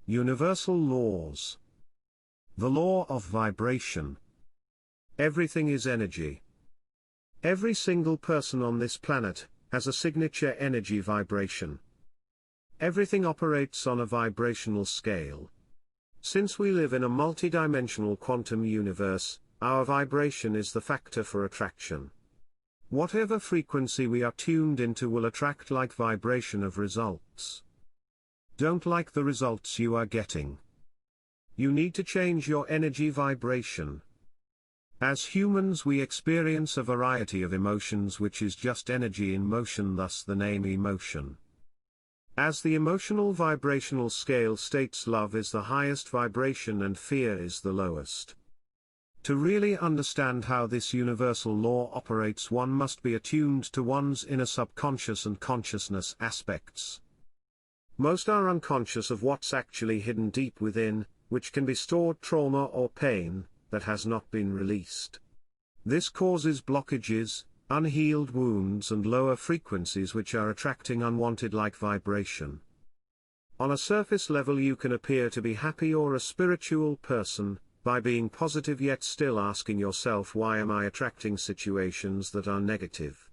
Universal laws. The law of vibration. Everything is energy. Every single person on this planet has a signature energy vibration. Everything operates on a vibrational scale. Since we live in a multidimensional quantum universe, our vibration is the factor for attraction. Whatever frequency we are tuned into will attract like vibration of results. Don't like the results you are getting. You need to change your energy vibration. As humans, we experience a variety of emotions, which is just energy in motion, thus the name emotion. As the emotional vibrational scale states, love is the highest vibration and fear is the lowest. To really understand how this universal law operates, one must be attuned to one's inner subconscious and consciousness aspects. Most are unconscious of what's actually hidden deep within, which can be stored trauma or pain that has not been released. This causes blockages, unhealed wounds and lower frequencies which are attracting unwanted like vibration. On a surface level you can appear to be happy or a spiritual person, by being positive, yet still asking yourself, why am I attracting situations that are negative?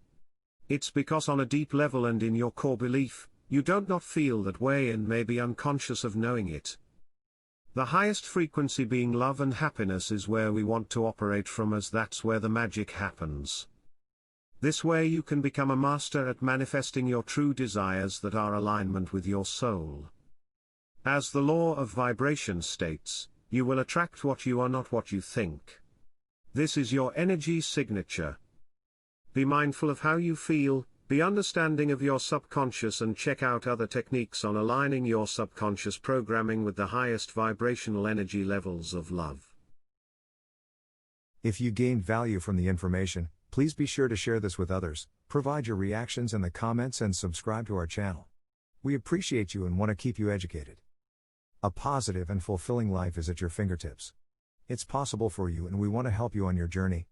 It's because on a deep level and in your core belief, you don't not feel that way and may be unconscious of knowing it. The highest frequency being love and happiness is where we want to operate from, as that's where the magic happens. This way you can become a master at manifesting your true desires that are alignment with your soul. As the law of vibration states, you will attract what you are, not what you think. This is your energy signature. Be mindful of how you feel, be understanding of your subconscious, and check out other techniques on aligning your subconscious programming with the highest vibrational energy levels of love. If you gained value from the information, please be sure to share this with others, provide your reactions in the comments and subscribe to our channel. We appreciate you and want to keep you educated. A positive and fulfilling life is at your fingertips. It's possible for you and we want to help you on your journey.